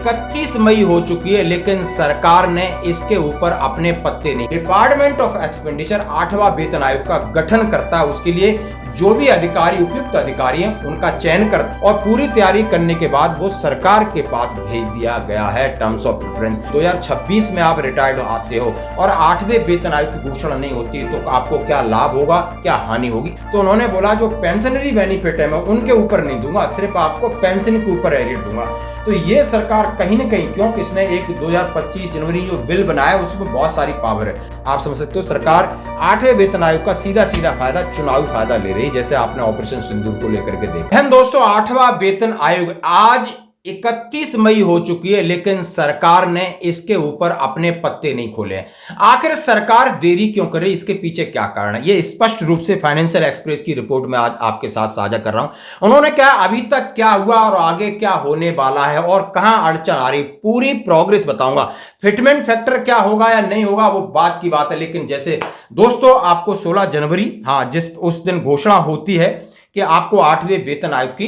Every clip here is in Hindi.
31 मई हो चुकी है, लेकिन सरकार ने इसके ऊपर अपने पत्ते नहीं। डिपार्टमेंट ऑफ एक्सपेंडिचर 8वां वेतन आयोग का गठन करता है, उसके लिए जो भी अधिकारी उपयुक्त अधिकारी हैं उनका चयन कर और पूरी तैयारी करने के बाद वो सरकार के पास भेज दिया गया है टर्म्स ऑफ रेफरेंस। 2026 में आप रिटायर्ड आते हो और 8वें वेतन आयोग की घोषणा नहीं होती तो आपको क्या लाभ होगा, क्या हानि होगी। तो उन्होंने बोला जो पेंशनरी बेनिफिट है मैं उनके ऊपर नहीं दूंगा, सिर्फ आपको पेंशन के ऊपर एरियर दूंगा। तो ये सरकार कहीं ना कहीं, क्योंकि इसने एक 2025 जनवरी जो बिल बनाया उसमें बहुत सारी पावर है। आप समझ सकते हो सरकार 8वें वेतन आयोग का सीधा सीधा फायदा, चुनावी फायदा ले रही है, जैसे आपने ऑपरेशन सिंदूर को लेकर के देखा। दोस्तों 8वां वेतन आयोग आज 31 मई हो चुकी है, लेकिन सरकार ने इसके ऊपर अपने पत्ते नहीं खोले। आखिर सरकार देरी क्यों कर रही है, इसके पीछे क्या कारण है, ये स्पष्ट रूप से फाइनेंशियल एक्सप्रेस की रिपोर्ट में आज आपके साथ साझा कर रहा हूं। उन्होंने क्या अभी तक क्या हुआ और आगे क्या होने वाला है और कहां अड़चन आ रही, पूरी प्रोग्रेस बताऊंगा। फिटमेंट फैक्टर क्या होगा या नहीं होगा वो बात की बात है, लेकिन जैसे दोस्तों आपको 16 जनवरी जिस उस दिन घोषणा होती है कि आपको 8वें वेतन आयोग की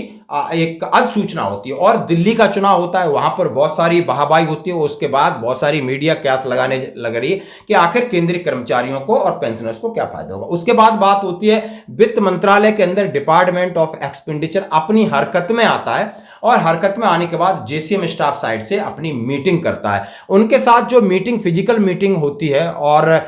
एक अधिसूचना होती है और दिल्ली का चुनाव होता है, वहां पर बहुत सारी वाहवाही होती है। उसके बाद बहुत सारी मीडिया क्यास लगाने लग रही है कि आखिर केंद्रीय कर्मचारियों को और पेंशनर्स को क्या फायदा होगा। उसके बाद बात होती है वित्त मंत्रालय के अंदर डिपार्टमेंट ऑफ एक्सपेंडिचर अपनी हरकत में आता है और हरकत में आने के बाद जेसीएम स्टाफ साइड से अपनी मीटिंग करता है। उनके साथ जो मीटिंग फिजिकल मीटिंग होती है और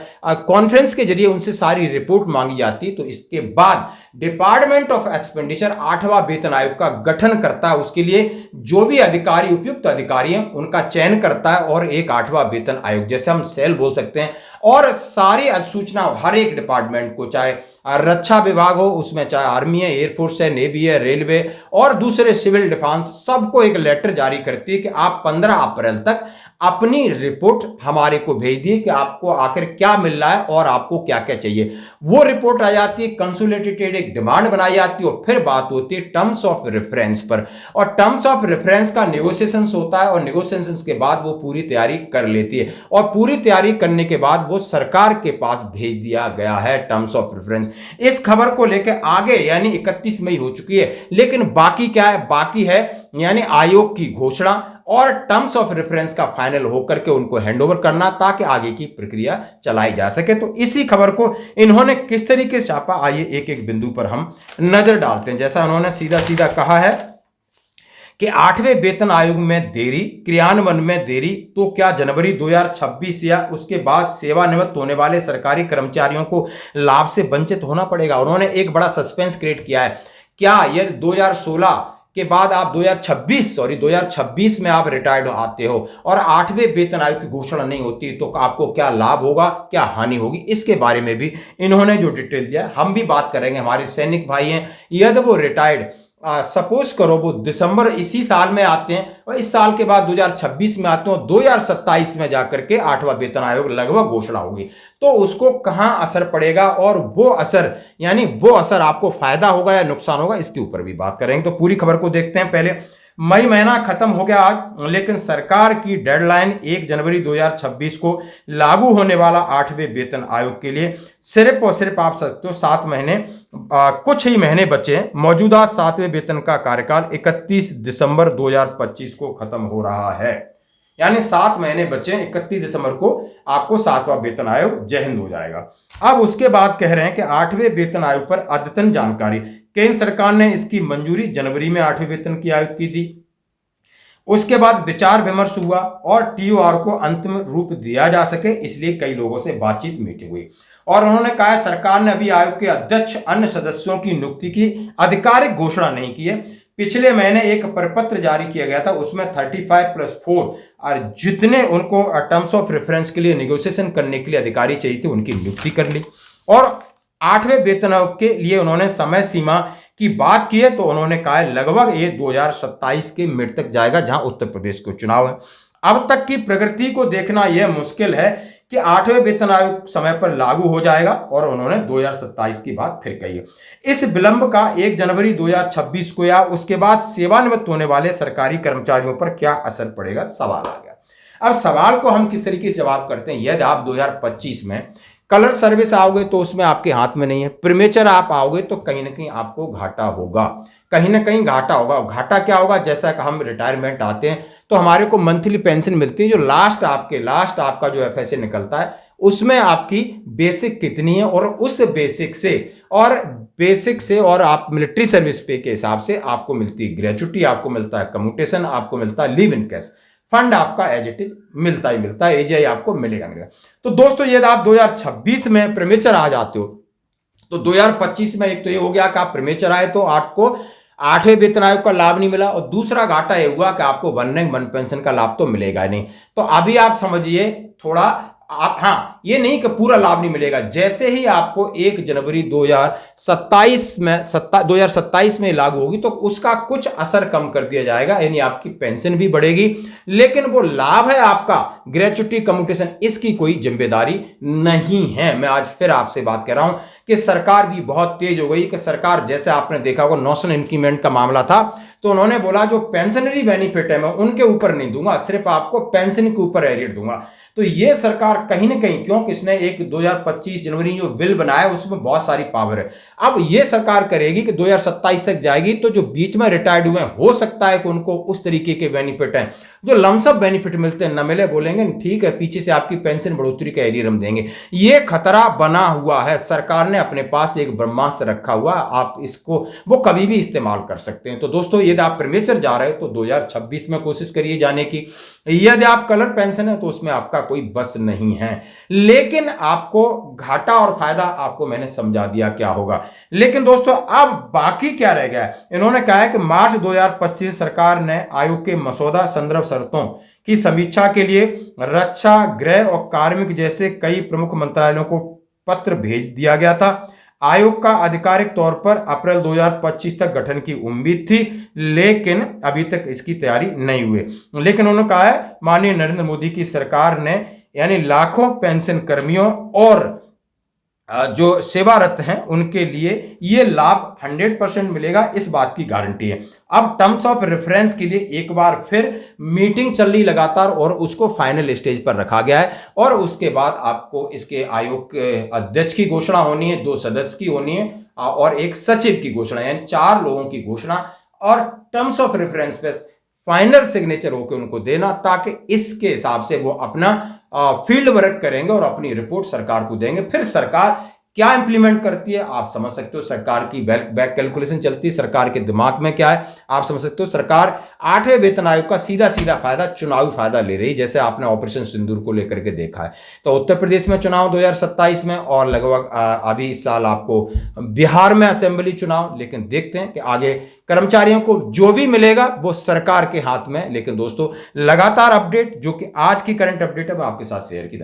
कॉन्फ्रेंस के जरिए उनसे सारी रिपोर्ट मांगी जाती है। तो इसके बाद डिपार्टमेंट ऑफ एक्सपेंडिचर 8वां वेतन आयोग का गठन करता है, उसके लिए जो भी अधिकारी उपयुक्त अधिकारी हैं उनका चयन करता है और एक 8वां वेतन आयोग, जैसे हम सेल बोल सकते हैं, और सारी अधिसूचना हर एक डिपार्टमेंट को, चाहे रक्षा विभाग हो उसमें, चाहे आर्मी है, एयरफोर्स है, नेवी है, रेलवे और दूसरे सिविल डिफेंस, सबको एक लेटर जारी करती है कि आप 15 अप्रैल तक अपनी रिपोर्ट हमारे को भेज दिए कि आपको आखिर क्या मिल रहा है और आपको क्या क्या चाहिए। वो रिपोर्ट आ जाती है, कंसोलिडेटेड एक डिमांड बनाई जाती है और फिर बात होती है टर्म्स ऑफ रेफरेंस पर, और टर्म्स ऑफ रेफरेंस का नेगोशिएशंस होता है और नेगोशिएशंस के बाद वो पूरी तैयारी कर लेती है और पूरी तैयारी करने के बाद वो सरकार के पास भेज दिया गया है टर्म्स ऑफ रेफरेंस। इस खबर को लेकर आगे यानी 31 मई हो चुकी है, लेकिन बाकी क्या है, बाकी है यानी आयोग की घोषणा और टर्म्स ऑफ रेफरेंस का फाइनल होकर के उनको हैंडओवर करना ताकि आगे की प्रक्रिया चलाई जा सके। तो इसी खबर को इन्होंने किस तरीके से छापा, आइए एक एक बिंदु पर हम नजर डालते हैं। जैसा उन्होंने सीधा सीधा कहा है कि 8वें वेतन आयोग में देरी, क्रियान्वयन में देरी, तो क्या जनवरी 2026 या उसके बाद सेवानिवृत्त होने वाले सरकारी कर्मचारियों को लाभ से वंचित होना पड़ेगा। उन्होंने एक बड़ा सस्पेंस क्रिएट किया है, क्या यदि 2016 के बाद आप 2026 में आप रिटायर्ड आते हो और 8वें वेतन आयोग की घोषणा नहीं होती तो आपको क्या लाभ होगा, क्या हानि होगी, इसके बारे में भी इन्होंने जो डिटेल दिया हम भी बात करेंगे। हमारे सैनिक भाई हैं, यदि वो रिटायर्ड सपोज करो वो दिसंबर इसी साल में आते हैं और इस साल के बाद 2026 में आते हैं, 2027 में जाकर के 8वां वेतन आयोग लगभग घोषणा होगी, तो उसको कहां असर पड़ेगा और वो असर यानी वो असर आपको फायदा होगा या नुकसान होगा, इसके ऊपर भी बात करेंगे। तो पूरी खबर को देखते हैं। पहले मई महीना खत्म हो गया आज, लेकिन सरकार की डेडलाइन 1 जनवरी 2026 को लागू होने वाला 8वें वेतन आयोग के लिए सिर्फ और सिर्फ आप सकते हो 7 महीने, कुछ ही महीने बचे हैं। मौजूदा 7वें वेतन का कार्यकाल 31 दिसंबर 2025 को खत्म हो रहा है, यानी 7 महीने बचे, 31 दिसंबर को आपको 7वां वेतन आयोग जय हिंद हो जाएगा। अब उसके बाद कह रहे हैं कि 8वें वेतन आयोग पर अद्यतन जानकारी, केंद्र सरकार ने इसकी मंजूरी जनवरी में 8वें वेतन की आयोग की दी। उसके बाद विचार विमर्श हुआ और टीओआर को अंतिम रूप दिया जा सके, इसलिए कई लोगों से बातचीत मीटिंग हुई और उन्होंने कहा सरकार ने अभी आयोग के अध्यक्ष अन्य सदस्यों की नियुक्ति की आधिकारिक घोषणा नहीं की है। पिछले महीने एक प्रपत्र जारी किया गया था, उसमें 35+4 और जितने उनको टर्म्स ऑफ रेफरेंस के लिए नेगोशिएशन करने के लिए अधिकारी चाहिए थे उनकी नियुक्ति कर ली। और 8वें वेतन आयोग के लिए उन्होंने समय सीमा की बात की है, तो उन्होंने कहा है लगभग ये 2027 के मिड तक जाएगा, जहां उत्तर प्रदेश को चुनाव है। अब तक की प्रगति को देखना यह मुश्किल है कि 8वें वेतन आयोग समय पर लागू हो जाएगा और उन्होंने 2027 की बात फिर कही है। इस विलंब का 1 जनवरी 2026 को या उसके बाद सेवानिवृत्त होने वाले सरकारी कर्मचारियों पर क्या असर पड़ेगा, सवाल आ गया। अब सवाल को हम किस तरीके से जवाब करते हैं, यदि आप 2025 में कलर सर्विस आओगे तो उसमें आपके हाथ में नहीं है, प्रीमेचर आप आओगे तो कहीं ना कहीं आपको घाटा होगा, कहीं ना कहीं घाटा होगा। घाटा क्या होगा, जैसा कि हम रिटायरमेंट आते हैं तो हमारे को मंथली पेंशन मिलती है, जो लास्ट आपका जो एफएसए निकलता है उसमें आपकी बेसिक कितनी है, और उस बेसिक से और आप मिलिट्री सर्विस पे के हिसाब से आपको मिलती है ग्रेचुटी, आपको मिलता है कम्यूटेशन, आपको मिलता है लीव इन कैश, फंड आपका एज इट इज मिलता ही मिलता है, एजीआई आपको मिलेगा। तो दोस्तों यदि आप 2026 में प्रीमेचर आ जाते हो तो 2025 में एक तो ये हो गया कि आप प्रीमेचर आए तो आपको 8वें वेतन आयोग का लाभ नहीं मिला, और दूसरा घाटा ये हुआ कि आपको वन रैंक वन पेंशन का लाभ तो मिलेगा नहीं। तो अभी आप समझिए थोड़ा आप, हाँ ये नहीं कि पूरा लाभ नहीं मिलेगा, जैसे ही आपको 1 जनवरी 2027 में लागू होगी तो उसका कुछ असर कम कर दिया जाएगा, यानी आपकी पेंशन भी बढ़ेगी, लेकिन वो लाभ है आपका ग्रेचुटी कम्यूटेशन, इसकी कोई जिम्मेदारी नहीं है। मैं आज फिर आपसे बात कर रहा हूं कि सरकार भी बहुत तेज हो गई, कि सरकार जैसे आपने देखा होगा नेशनल इंक्रीमेंट का मामला था तो उन्होंने बोला जो पेंशनरी बेनिफिट है मैं उनके ऊपर नहीं दूंगा, सिर्फ आपको पेंशन के ऊपर एरियर दूंगा। तो ये सरकार कहीं ना कहीं, क्योंकि इसने एक 2025 जनवरी जो बिल बनाया उसमें बहुत सारी पावर है, अब ये सरकार करेगी कि 2027 तक जाएगी तो जो बीच में रिटायर्ड हुए हो सकता है कि उनको उस तरीके के बेनिफिट हैं जो लमसम बेनिफिट मिलते हैं न मिले, बोलेंगे ठीक है पीछे से आपकी पेंशन बढ़ोतरी का एरियर हम देंगे। ये खतरा बना हुआ है, सरकार ने अपने पास एक ब्रह्मास्त्र रखा हुआ, आप इसको वो कभी भी इस्तेमाल कर सकते हैं। तो दोस्तों यदि आप प्रीमेचर जा रहे हो तो 2026 में कोशिश करिए जाने की, यदि आप कलर पेंशन है तो उसमें आपका कोई बस नहीं है, लेकिन आपको घाटा और फायदा आपको मैंने समझा दिया क्या होगा। लेकिन दोस्तों अब बाकी क्या रह गया है, इन्होंने कहा है कि मार्च 2025 सरकार ने आयोग के मसौदा संदर्भ शर्तों की समीक्षा के लिए रक्षा, गृह और कार्मिक जैसे कई प्रमुख मंत्रालयों को पत्र भेज दिया गया था। आयोग का आधिकारिक तौर पर अप्रैल 2025 तक गठन की उम्मीद थी, लेकिन अभी तक इसकी तैयारी नहीं हुई। लेकिन उन्होंने कहा है माननीय नरेंद्र मोदी की सरकार ने यानी लाखों पेंशन कर्मियों और जो सेवारत हैं उनके लिए ये लाभ 100% मिलेगा, इस बात की गारंटी है। अब टर्म्स ऑफ रेफरेंस के लिए एक बार फिर मीटिंग चल रही लगातार और उसको फाइनल स्टेज पर रखा गया है, और उसके बाद आपको इसके आयोग के अध्यक्ष की घोषणा होनी है, 2 सदस्य की होनी है और एक सचिव की घोषणा, यानी 4 लोगों की घोषणा, और टर्म्स ऑफ रेफरेंस पे फाइनल सिग्नेचर होकर उनको देना, ताकि इसके हिसाब से वो अपना फील्ड वर्क करेंगे और अपनी रिपोर्ट सरकार को देंगे। फिर सरकार क्या इंप्लीमेंट करती है आप समझ सकते हो, सरकार की बैक कैलकुलेशन चलती है, सरकार के दिमाग में क्या है आप समझ सकते हो। सरकार 8वें वेतन आयोग का सीधा फायदा, चुनावी फायदा ले रही, जैसे आपने ऑपरेशन सिंदूर को लेकर के देखा है। तो उत्तर प्रदेश में चुनाव 2027 में, और लगभग अभी इस साल आपको बिहार में असेंबली चुनाव, लेकिन देखते हैं कि आगे कर्मचारियों को जो भी मिलेगा वो सरकार के हाथ में। लेकिन दोस्तों लगातार अपडेट, जो कि आज की करंट अपडेट है, मैं आपके साथ शेयर की।